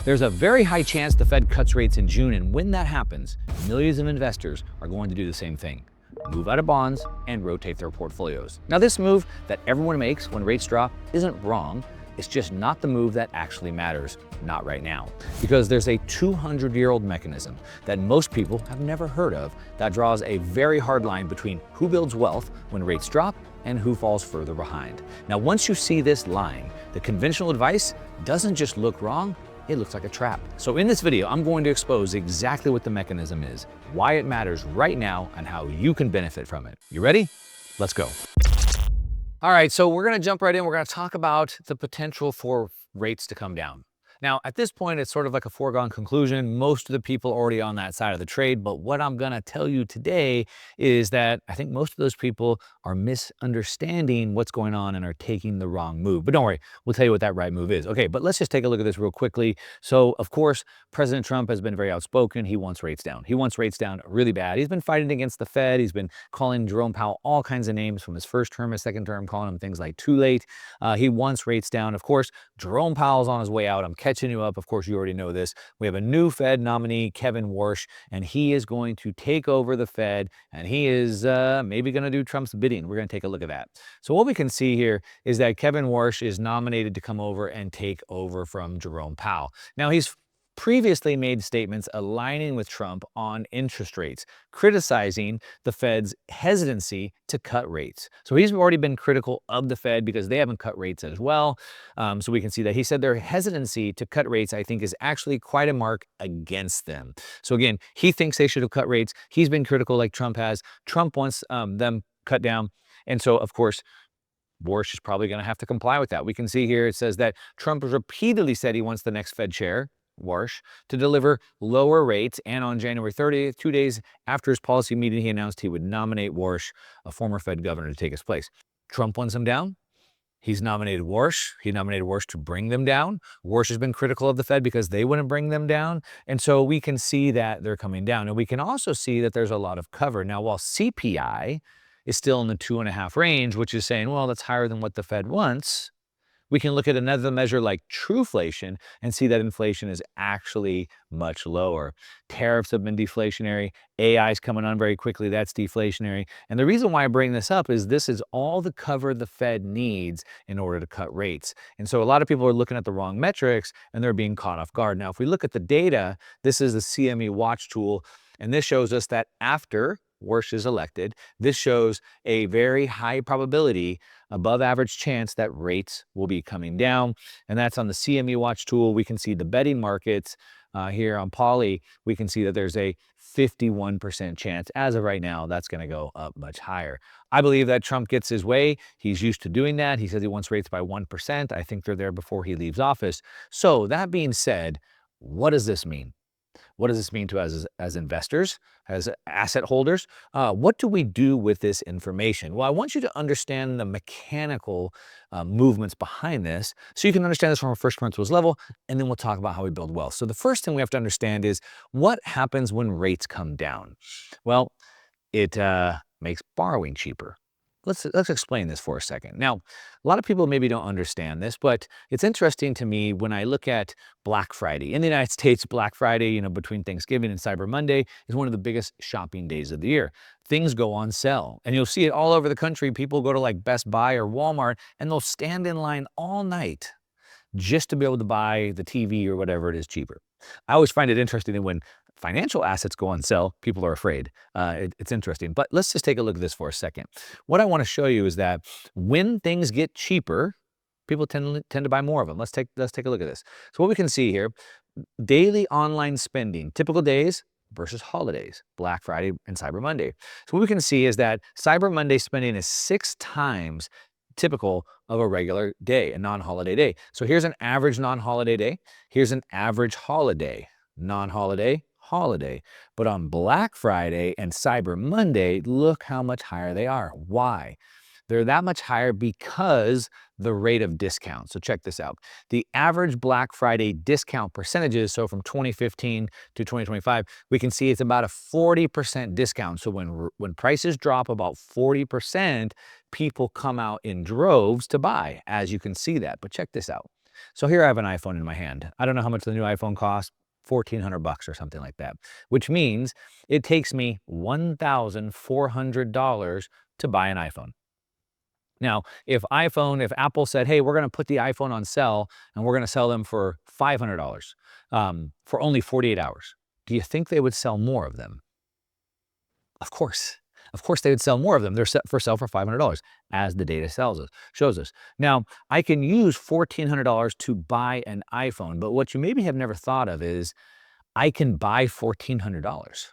There's a very high chance the Fed cuts rates in June, and when that happens, millions of investors are going to do the same thing. Move out of bonds and rotate their portfolios. Now, this move that everyone makes when rates drop isn't wrong. It's just not the move that actually matters, not right now. Because there's a 200-year-old mechanism that most people have never heard of that draws a very hard line between who builds wealth when rates drop and who falls further behind. Now, once you see this line, the conventional advice doesn't just look wrong, it looks like a trap. So in this video, I'm going to expose exactly what the mechanism is, why it matters right now, and how you can benefit from it. You ready? Let's go. All right, so we're gonna jump right in. We're gonna talk about the potential for rates to come down. Now, at this point, it's sort of like a foregone conclusion. Most of the people are already on that side of the trade, but what I'm gonna tell you today is that I think most of those people are misunderstanding what's going on and are taking the wrong move. But don't worry, we'll tell you what that right move is. Okay, but let's just take a look at this real quickly. So, of course, President Trump has been very outspoken. He wants rates down. He wants rates down really bad. He's been fighting against the Fed. He's been calling Jerome Powell all kinds of names from his first term, his second term, calling him things like too late. He wants rates down. Of course, Jerome Powell's on his way out. I'm catching you up. Of course, you already know this. We have a new Fed nominee, Kevin Warsh, and he is going to take over the Fed, and he is maybe going to do Trump's bidding. We're going to take a look at that. So what we can see here is that Kevin Warsh is nominated to come over and take over from Jerome Powell. Now, he's previously made statements aligning with Trump on interest rates, criticizing the Fed's hesitancy to cut rates. So he's already been critical of the Fed because they haven't cut rates as well. So we can see that he said their hesitancy to cut rates, I think, is actually quite a mark against them. So again, he thinks they should have cut rates. He's been critical like Trump has. Trump wants them cut down. And so, of course, Warsh is probably going to have to comply with that. We can see here it says that Trump has repeatedly said he wants the next Fed chair, Warsh, to deliver lower rates, and on January 30th, 2 days after his policy meeting, he announced he would nominate Warsh, a former Fed governor, to take his place. Trump wants him down. He's nominated Warsh. He nominated Warsh to bring them down. Warsh has been critical of the Fed because they wouldn't bring them down. And so we can see that they're coming down. And we can also see that there's a lot of cover. Now, while CPI is still in the 2.5 range, which is saying, well, that's higher than what the Fed wants, we can look at another measure like truflation and see that inflation is actually much lower. Tariffs have been deflationary. AI is coming on very quickly. That's deflationary. And the reason why I bring this up is this is all the cover the Fed needs in order to cut rates. And so a lot of people are looking at the wrong metrics and they're being caught off guard. Now, if we look at the data, this is the CME watch tool, and this shows us that after Warsh is elected, this shows a very high probability, above average chance that rates will be coming down. And that's on the CME watch tool. We can see the betting markets here on Poly. We can see that there's a 51% chance. As of right now, that's going to go up much higher. I believe that Trump gets his way. He's used to doing that. He says he wants rates by 1%. I think they're there before he leaves office. So that being said, what does this mean? What does this mean to us as investors, as asset holders? What do we do with this information? Well, I want you to understand the mechanical movements behind this so you can understand this from a first principles level, and then we'll talk about how we build wealth. So the first thing we have to understand is what happens when rates come down? Well, it makes borrowing cheaper. Let's explain this for a second. Now, a lot of people maybe don't understand this, but it's interesting to me when I look at Black Friday. In the United States, Black Friday, between Thanksgiving and Cyber Monday is one of the biggest shopping days of the year. Things go on sale, and you'll see it all over the country. People go to like Best Buy or Walmart, and they'll stand in line all night just to be able to buy the TV or whatever it is cheaper. I always find it interesting that when financial assets go on sale, people are afraid. It's interesting. But let's just take a look at this for a second. What I want to show you is that when things get cheaper, people tend to buy more of them. Let's take a look at this. So what we can see here, daily online spending, typical days versus holidays, Black Friday and Cyber Monday. So what we can see is that Cyber Monday spending is 6 times typical of a regular day, a non-holiday day. So here's an average non-holiday day. Here's an average holiday, non-holiday, holiday. But on Black Friday and Cyber Monday, look how much higher they are. Why? They're that much higher because the rate of discount. So check this out. The average Black Friday discount percentages, so from 2015 to 2025, we can see it's about a 40% discount. So when prices drop about 40%, people come out in droves to buy, as you can see that. But check this out. So here I have an iPhone in my hand. I don't know how much the new iPhone costs, $1,400 or something like that, which means it takes me $1,400 to buy an iPhone. Now, if Apple said, hey, we're going to put the iPhone on sale and we're going to sell them for $500 for only 48 hours, do you think they would sell more of them? Of course. Of course, they would sell more of them. They're set for sale for $500, as the data shows us. Now, I can use $1,400 to buy an iPhone, but what you maybe have never thought of is I can buy $1,400.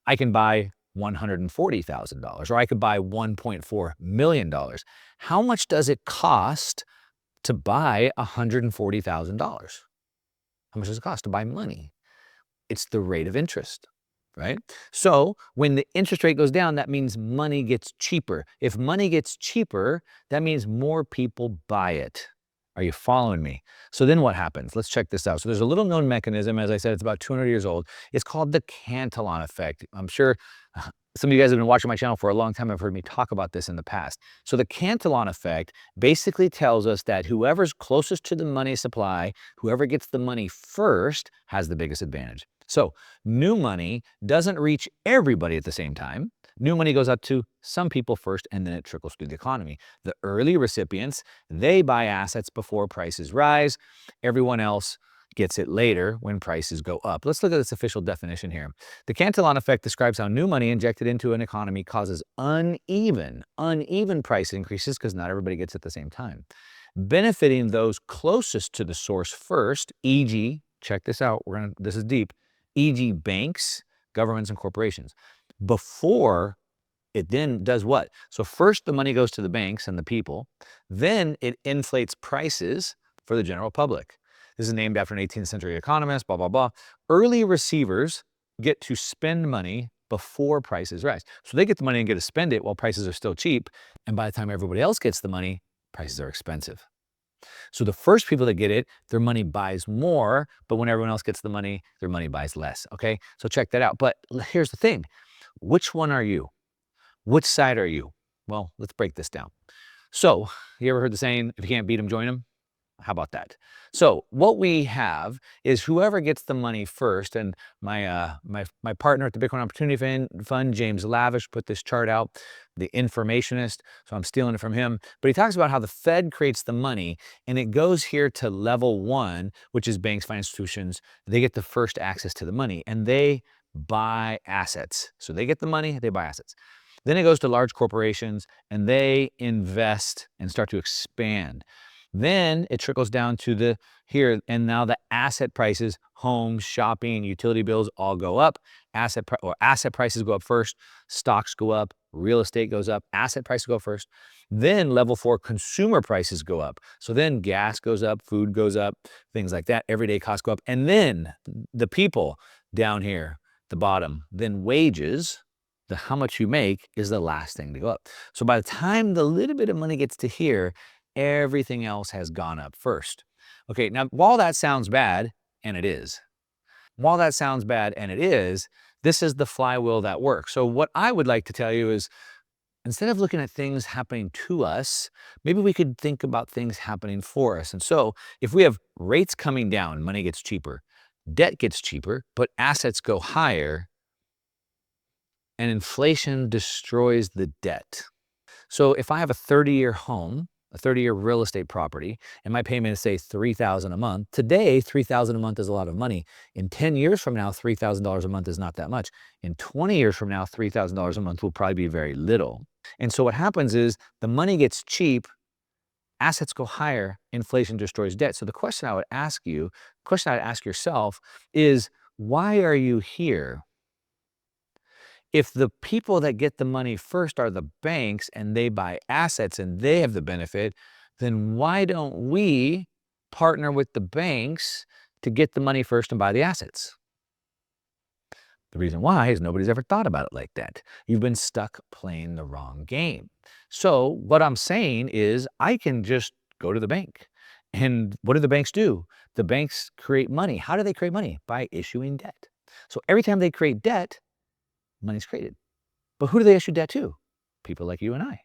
I can buy $140,000, or I could buy $1.4 million. How much does it cost to buy $140,000? How much does it cost to buy money? It's the rate of interest, right? So when the interest rate goes down, that means money gets cheaper. If money gets cheaper, that means more people buy it. Are you following me? So then what happens? Let's check this out. So there's a little known mechanism. As I said, it's about 200 years old. It's called the Cantillon effect. I'm sure some of you guys have been watching my channel for a long time. Have heard me talk about this in the past. So the Cantillon effect basically tells us that whoever's closest to the money supply, whoever gets the money first, has the biggest advantage. So new money doesn't reach everybody at the same time. New money goes out to some people first, and then it trickles through the economy. The early recipients, they buy assets before prices rise. Everyone else gets it later when prices go up. Let's look at this official definition here. The Cantillon effect describes how new money injected into an economy causes uneven price increases, because not everybody gets it at the same time, benefiting those closest to the source first, e.g., check this out, this is deep, e.g. banks, governments, and corporations. Before it then does what? So first the money goes to the banks and the people, then it inflates prices for the general public. This is named after an 18th century economist, blah, blah, blah. Early receivers get to spend money before prices rise. So they get the money and get to spend it while prices are still cheap. And by the time everybody else gets the money, prices are expensive. So the first people that get it, their money buys more, but when everyone else gets the money, their money buys less, okay? So check that out. But here's the thing. Which one are you? Which side are you? Well, let's break this down. So you ever heard the saying, if you can't beat them, join them? How about that? So what we have is whoever gets the money first, and my partner at the Bitcoin Opportunity Fund, James Lavish, put this chart out, the informationist, so I'm stealing it from him. But he talks about how the Fed creates the money, and it goes here to level 1, which is banks, financial institutions. They get the first access to the money, and they buy assets. So they get the money, they buy assets. Then it goes to large corporations, and they invest and start to expand. Then it trickles down to here, and now the asset prices, homes, shopping, utility bills all go up. Asset prices go up first, stocks go up, real estate goes up, asset prices go first. Then level 4, consumer prices go up. So then gas goes up, food goes up, things like that, everyday costs go up. And then the people down here, the bottom, then wages, how much you make is the last thing to go up. So by the time the little bit of money gets to here, everything else has gone up first. Okay, now while that sounds bad, and it is, this is the flywheel that works. So what I would like to tell you is, instead of looking at things happening to us, maybe we could think about things happening for us. And so if we have rates coming down, money gets cheaper, debt gets cheaper, but assets go higher, and inflation destroys the debt. So if I have a 30-year home, a 30-year real estate property, and my payment is, say, $3,000 a month. Today, $3,000 a month is a lot of money. In 10 years from now, $3,000 a month is not that much. In 20 years from now, $3,000 a month will probably be very little. And so what happens is the money gets cheap, assets go higher, inflation destroys debt. So the question I would ask you, the question I'd ask yourself is, why are you here? If the people that get the money first are the banks and they buy assets and they have the benefit, then why don't we partner with the banks to get the money first and buy the assets? The reason why is nobody's ever thought about it like that. You've been stuck playing the wrong game. So what I'm saying is I can just go to the bank. And what do the banks do? The banks create money. How do they create money? By issuing debt. So every time they create debt, money's created. But who do they issue debt to? People like you and I.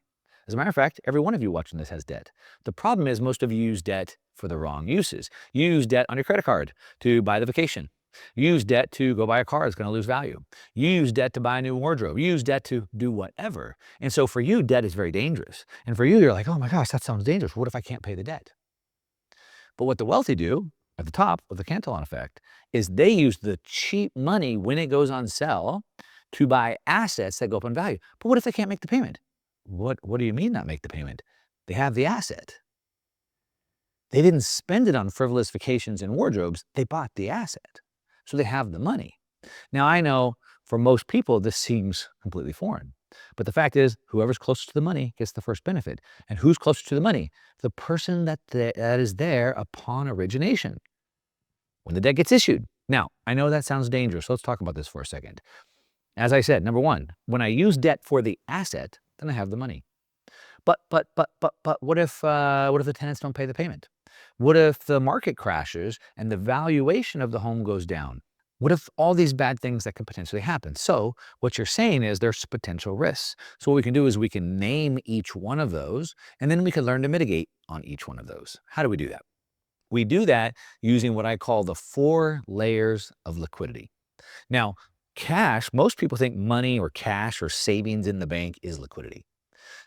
As a matter of fact, every one of you watching this has debt. The problem is most of you use debt for the wrong uses. You use debt on your credit card to buy the vacation. You use debt to go buy a car that's going to lose value. You use debt to buy a new wardrobe. You use debt to do whatever. And so for you, debt is very dangerous. And for you, you're like, oh my gosh, that sounds dangerous. What if I can't pay the debt? But what the wealthy do at the top of the Cantillon effect is they use the cheap money when it goes on sale to buy assets that go up in value. But what if they can't make the payment? What do you mean not make the payment? They have the asset. They didn't spend it on frivolous vacations and wardrobes. They bought the asset. So they have the money. Now, I know for most people, this seems completely foreign. But the fact is, whoever's closest to the money gets the first benefit. And who's closer to the money? The person that is there upon origination, when the debt gets issued. Now, I know that sounds dangerous. So let's talk about this for a second. As I said, number one, when I use debt for the asset, then I have the money. But what if the tenants don't pay the payment? What if the market crashes and the valuation of the home goes down? What if all these bad things that could potentially happen? So what you're saying is there's potential risks. So what we can do is we can name each one of those, and then we can learn to mitigate on each one of those. How do we do that? We do that using what I call the 4 layers of liquidity. Now, cash, most people think money or cash or savings in the bank is liquidity.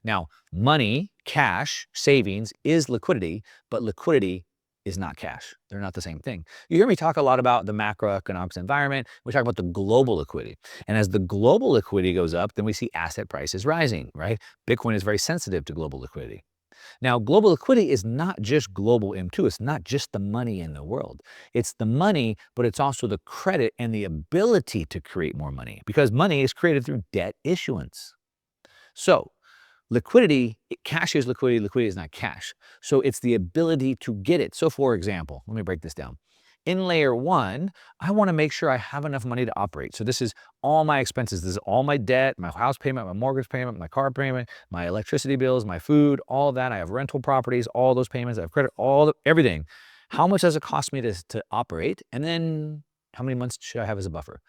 Now, money, cash, savings is liquidity, but liquidity is not cash. They're not the same thing. You hear me talk a lot about the macroeconomics environment. We talk about the global liquidity. And as the global liquidity goes up, then we see asset prices rising, right? Bitcoin is very sensitive to global liquidity. Now, global liquidity is not just global M2. It's not just the money in the world. It's the money, but it's also the credit and the ability to create more money, because money is created through debt issuance. So liquidity, cash is liquidity, liquidity is not cash. So it's the ability to get it. So for example, let me break this down. In layer 1, I want to make sure I have enough money to operate. So this is all my expenses. This is all my debt, my house payment, my mortgage payment, my car payment, my electricity bills, my food, all of that. I have rental properties, all those payments, I have credit, everything. How much does it cost me to operate? And then how many months should I have as a buffer?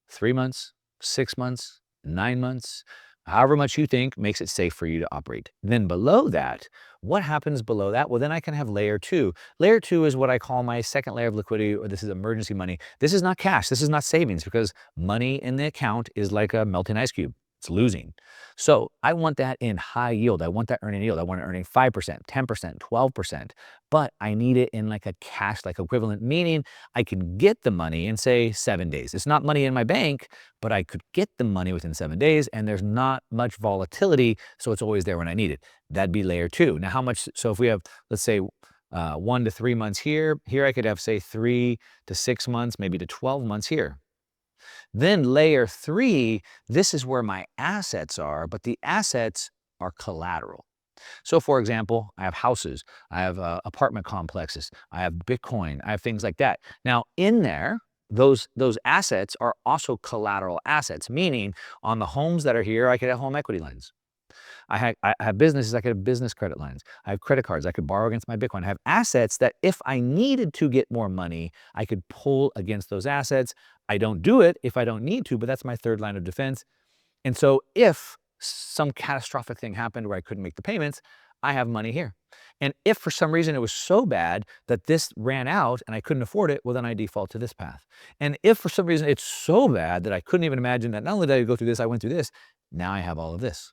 3 months, 6 months, 9 months? However much you think makes it safe for you to operate. Then below that, what happens below that? Well, then I can have layer 2. Layer 2 is what I call my second layer of liquidity, or this is emergency money. This is not cash. This is not savings, because money in the account is like a melting ice cube. It's losing. So I want that in high yield. I want that earning yield. I want it earning 5%, 10%, 12%, but I need it in like a cash-like equivalent, meaning I can get the money in, say, 7 days. It's not money in my bank, but I could get the money within 7 days, and there's not much volatility, so it's always there when I need it. That'd be layer 2. Now, how much? So if we have, let's say, 1 to 3 months here I could have, say, 3 to 6 months, maybe to 12 months here. Then layer 3, this is where my assets are, but the assets are collateral. So for example, I have houses, I have apartment complexes, I have Bitcoin, I have things like that. Now in there, those assets are also collateral assets, meaning on the homes that are here, I could have home equity lines. I have businesses, I could have business credit lines. I have credit cards, I could borrow against my Bitcoin. I have assets that if I needed to get more money, I could pull against those assets. I don't do it if I don't need to, but that's my third line of defense. And so if some catastrophic thing happened where I couldn't make the payments, I have money here. And if for some reason it was so bad that this ran out and I couldn't afford it, well, then I default to this path. And if for some reason it's so bad that I couldn't even imagine that not only did I go through this, I went through this, now I have all of this.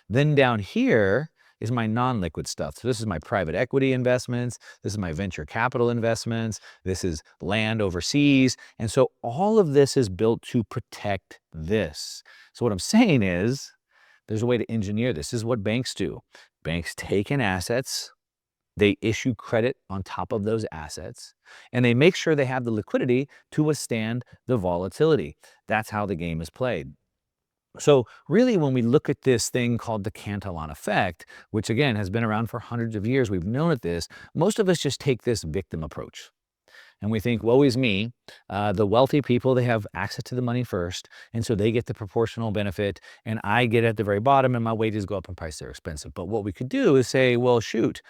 Then down here is my non-liquid stuff. So this is my private equity investments. This is my venture capital investments. This is land overseas. And so all of this is built to protect this. So what I'm saying is there's a way to engineer this. This is what banks do. Banks take in assets, they issue credit on top of those assets, and they make sure they have the liquidity to withstand the volatility. That's how the game is played. So really, when we look at this thing called the Cantillon effect, which again has been around for hundreds of years, we've known at this, most of us just take this victim approach. And we think, woe is me. The wealthy people, they have access to the money first, and so they get the proportional benefit, and I get at the very bottom, and my wages go up in price, they're expensive. But what we could do is say, well, shoot,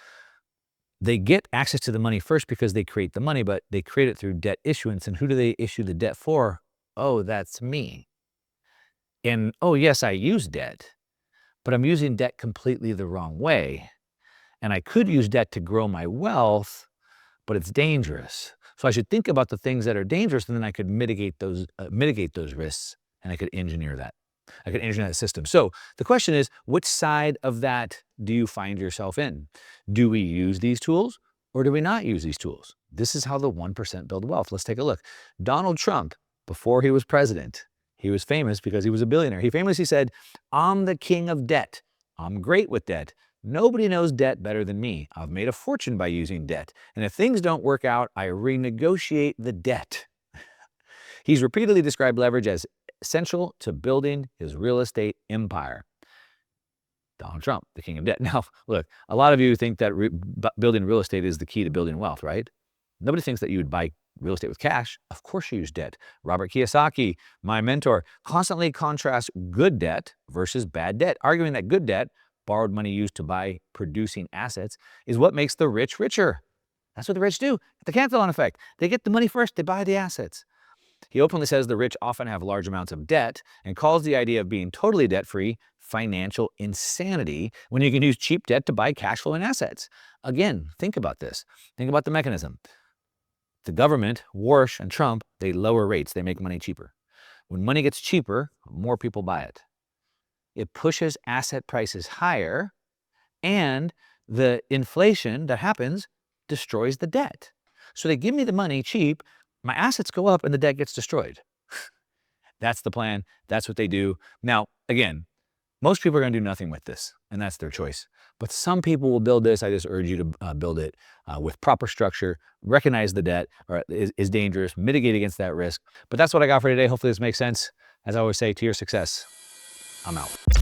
they get access to the money first because they create the money, but they create it through debt issuance. And who do they issue the debt for? Oh, that's me. And, oh, yes, I use debt, but I'm using debt completely the wrong way. And I could use debt to grow my wealth, but it's dangerous. So I should think about the things that are dangerous, and then I could mitigate those risks, and I could engineer that. I could engineer that system. So the question is, which side of that do you find yourself in? Do we use these tools or do we not use these tools? This is how the 1% build wealth. Let's take a look. Donald Trump, before he was president, he was famous because he was a billionaire. He famously said, "I'm the king of debt. I'm great with debt. Nobody knows debt better than me. I've made a fortune by using debt. And if things don't work out, I renegotiate the debt." He's repeatedly described leverage as essential to building his real estate empire. Donald Trump, the king of debt. Now, look, a lot of you think that building real estate is the key to building wealth, right? Nobody thinks that you would buy real estate with cash. Of course you use debt. Robert Kiyosaki, my mentor, constantly contrasts good debt versus bad debt, arguing that good debt, borrowed money used to buy producing assets, is what makes the rich richer. That's what the rich do. The Cantillon effect. They get the money first, they buy the assets. He openly says the rich often have large amounts of debt and calls the idea of being totally debt-free financial insanity when you can use cheap debt to buy cash flowing assets. Again, think about this. Think about the mechanism. The government, Warsh and Trump, they lower rates. They make money cheaper. When money gets cheaper, more people buy it. It pushes asset prices higher, and the inflation that happens destroys the debt. So they give me the money cheap, my assets go up and the debt gets destroyed. That's the plan. That's what they do. Now, again, most people are going to do nothing with this, and that's their choice. But some people will build this. I just urge you to build it with proper structure, recognize the debt is dangerous, mitigate against that risk. But that's what I got for today. Hopefully this makes sense. As I always say, to your success, I'm out.